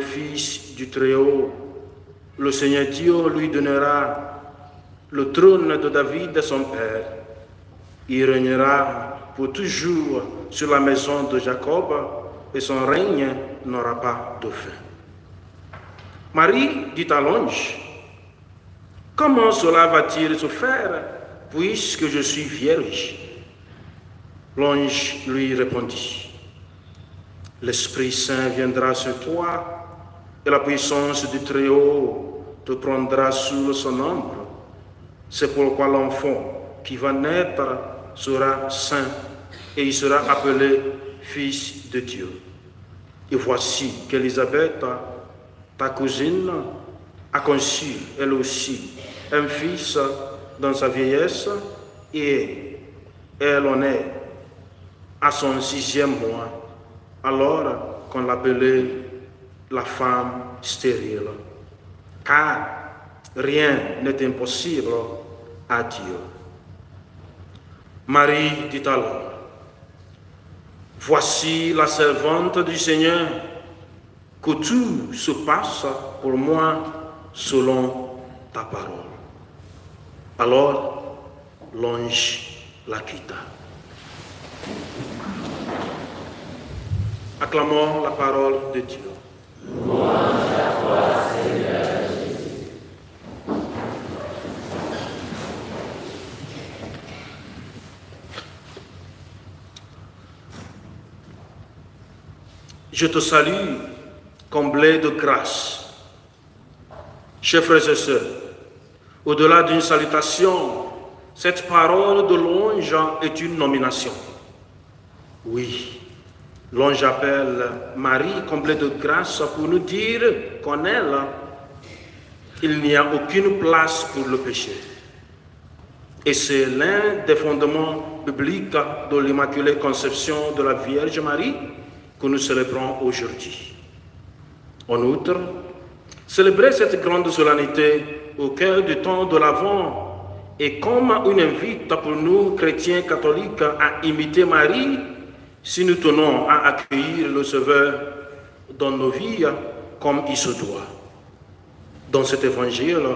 Fils du Très-Haut, le Seigneur Dieu lui donnera le trône de David, son père. Il régnera pour toujours sur la maison de Jacob et son règne n'aura pas de fin. Marie dit à l'ange, « Comment cela va-t-il se faire puisque je suis vierge ?» L'ange lui répondit, « L'Esprit Saint viendra sur toi et la puissance du Très-Haut te prendra sous son ombre. C'est pourquoi l'enfant qui va naître sera saint et il sera appelé Fils de Dieu. Et voici qu'Élisabeth, ta cousine, a conçu elle aussi un fils dans sa vieillesse et elle en est à son 6e mois, alors qu'on l'appelait la femme stérile, car rien n'est impossible à Dieu. Marie dit alors, « Voici la servante du Seigneur, que tout se passe pour moi selon ta parole. » Alors l'ange la quitta. Acclamons la parole de Dieu. Louange à toi, Seigneur Jésus. Je te salue, comblé de grâce. Chers frères et sœurs, au-delà d'une salutation, cette parole de l'ange est une nomination. Oui, l'ange appelle Marie comblée de grâce pour nous dire qu'en elle, il n'y a aucune place pour le péché. Et c'est l'un des fondements bibliques de l'Immaculée Conception de la Vierge Marie que nous célébrons aujourd'hui. En outre, célébrer cette grande solennité au cœur du temps de l'Avent est comme une invite pour nous, chrétiens catholiques, à imiter Marie si nous tenons à accueillir le Sauveur dans nos vies comme il se doit. Dans cet évangile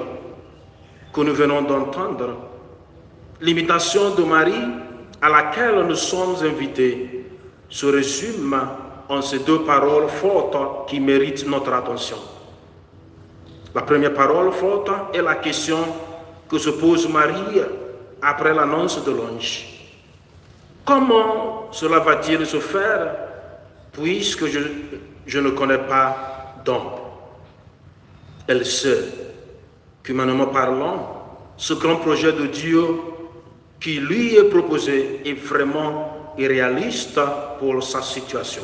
que nous venons d'entendre, l'imitation de Marie à laquelle nous sommes invités se résume en ces deux paroles fortes qui méritent notre attention. La première parole forte est la question que se pose Marie après l'annonce de l'ange. Comment cela va-t-il se faire puisque je ne connais pas d'homme? Elle sait qu'humainement parlant, ce grand projet de Dieu qui lui est proposé est vraiment irréaliste pour sa situation.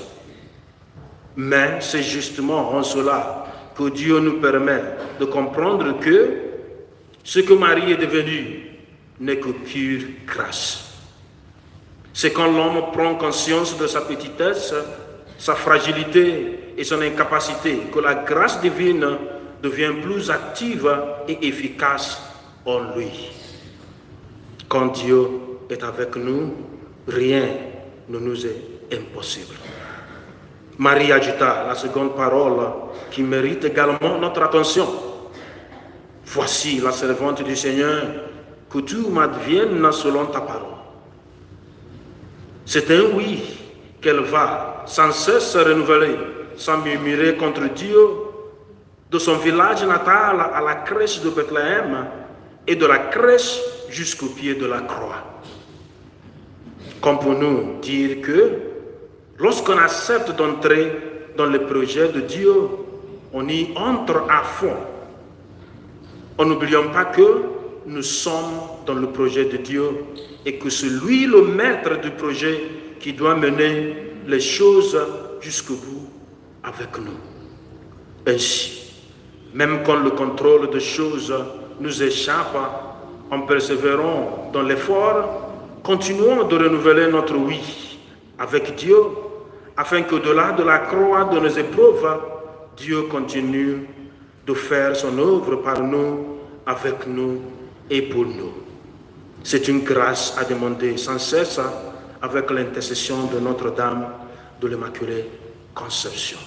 Mais c'est justement en cela que Dieu nous permet de comprendre que ce que Marie est devenue n'est que pure grâce. C'est quand l'homme prend conscience de sa petitesse, sa fragilité et son incapacité que la grâce divine devient plus active et efficace en lui. Quand Dieu est avec nous, rien ne nous est impossible. Marie ajouta la seconde parole qui mérite également notre attention. Voici la servante du Seigneur, que tout m'advienne selon ta parole. C'est un oui qu'elle va sans cesse renouveler, sans murmurer contre Dieu, de son village natal à la crèche de Bethléem et de la crèche jusqu'au pied de la croix. Comme pour nous dire que lorsqu'on accepte d'entrer dans le projet de Dieu, on y entre à fond. En n'oubliant pas que nous sommes dans le projet de Dieu et que c'est lui le maître du projet qui doit mener les choses jusqu'au bout avec nous. Ainsi, même quand le contrôle des choses nous échappe, en persévérant dans l'effort, continuons de renouveler notre oui avec Dieu, afin qu'au-delà de la croix de nos épreuves, Dieu continue de faire son œuvre par nous, avec nous et pour nous. C'est une grâce à demander sans cesse avec l'intercession de Notre-Dame de l'Immaculée Conception.